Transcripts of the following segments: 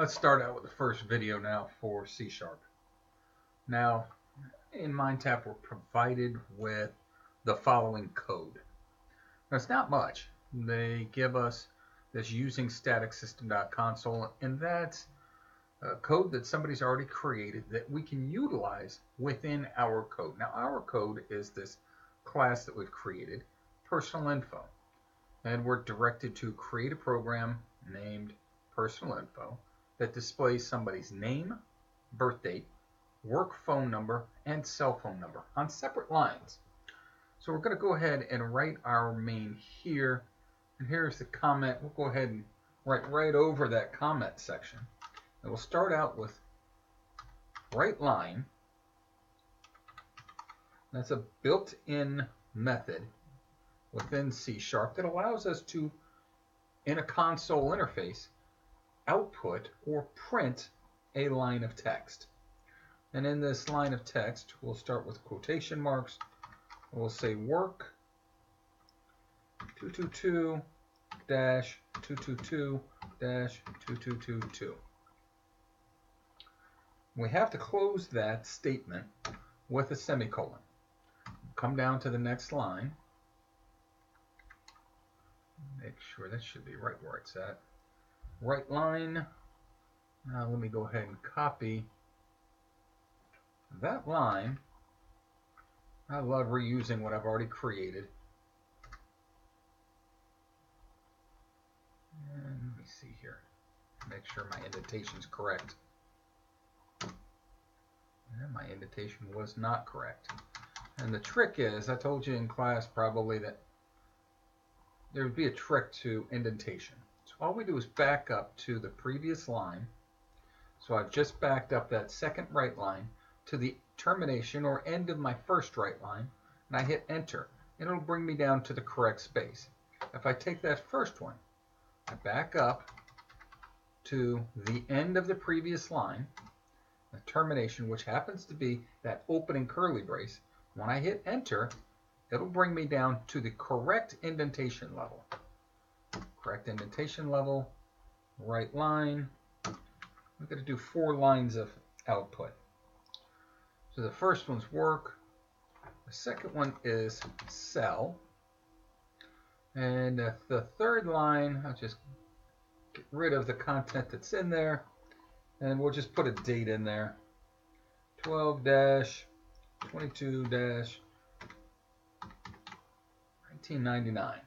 Let's start out with the first video now for C#. Now, in MindTap, we're provided with the following code. Now, it's not much. They give us this using static system.console, and that's a code that somebody's already created that we can utilize within our code. Now, our code is this class that we've created, personal info, and we're directed to create a program named personal info that displays somebody's name, birth date, work phone number, and cell phone number on separate lines. So we're going to go ahead and write our main here, and here's the comment. We'll go ahead and write right over that comment section. And we'll start out with write line. That's a built-in method within C# that allows us to, in a console interface, output or print a line of text. And in this line of text, we'll start with quotation marks. We'll say work 222-222-2222. We have to close that statement with a semicolon. Come down to the next line. Make sure that should be right where it's at. Right line. Now let me go ahead and copy that line. I love reusing what I've already created. And let me see here. Make sure my indentation's correct. And my indentation was not correct. And the trick is, I told you in class probably that there would be a trick to indentation. So all we do is back up to the previous line. So I've just backed up that second right line to the termination or end of my first right line, and I hit enter, and it'll bring me down to the correct space. If I take that first one, I back up to the end of the previous line, the termination, which happens to be that opening curly brace. When I hit enter, it'll bring me down to the correct indentation level. Correct indentation level, right line. I'm going to do 4 lines of output. So the first one's work. The second one is cell. And the third line, I'll just get rid of the content that's in there. And we'll just put a date in there. 12-22-1999.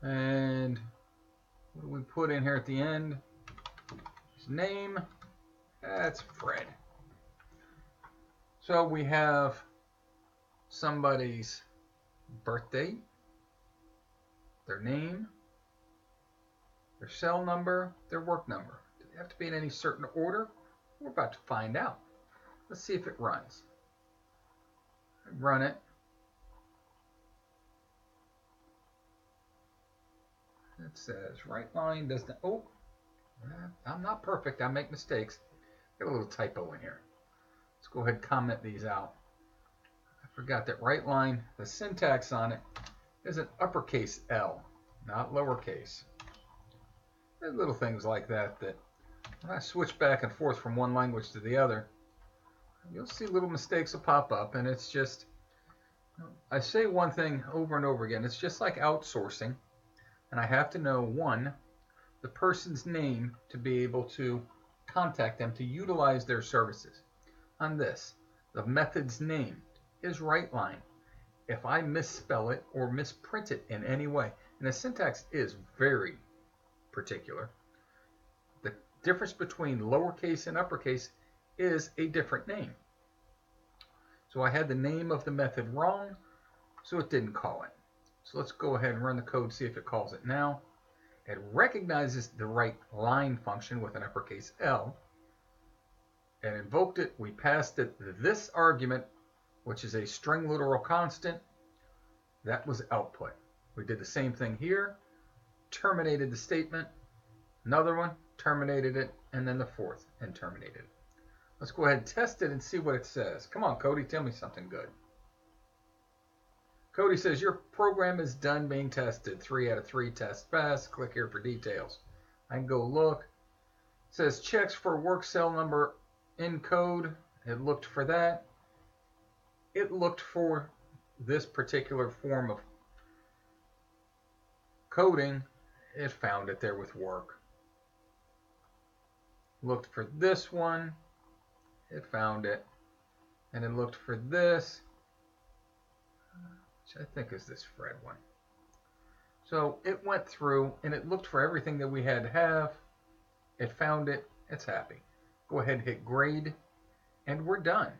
And what do we put in here at the end? His name, that's Fred. So we have somebody's birthday, their name, their cell number, their work number. Do they have to be in any certain order? We're about to find out. Let's see if it runs. I run it. It says right line doesn't. Oh, I'm not perfect. I make mistakes. Got a little typo in here. Let's go ahead and comment these out. I forgot that right line, the syntax on it is an uppercase L, not lowercase. There's little things like that that when I switch back and forth from one language to the other, you'll see little mistakes will pop up, and it's just, I say one thing over and over again, it's just like outsourcing, and I have to know, one, the person's name to be able to contact them to utilize their services. On this, the method's name is right line. If I misspell it or misprint it in any way, and the syntax is very particular, the difference between lowercase and uppercase is a different name. So I had the name of the method wrong, so it didn't call it. So let's go ahead and run the code, see if it calls it now. It recognizes the right line function with an uppercase L and invoked it. We passed it this argument, which is a string literal constant. That was output. We did the same thing here, terminated the statement, another one, terminated it, and then the fourth, and terminated it. Let's go ahead and test it and see what it says. Come on, Cody, tell me something good. Cody says, your program is done being tested. 3 out of 3 tests passed. Click here for details. I can go look. says checks for work cell number in code. It looked for that. It looked for this particular form of coding. It found it there with work. Looked for this one. It found it. And it looked for this, which I think is this Fred one. So it went through and it looked for everything that we had to have. It found it. It's happy. Go ahead and hit grade, and we're done.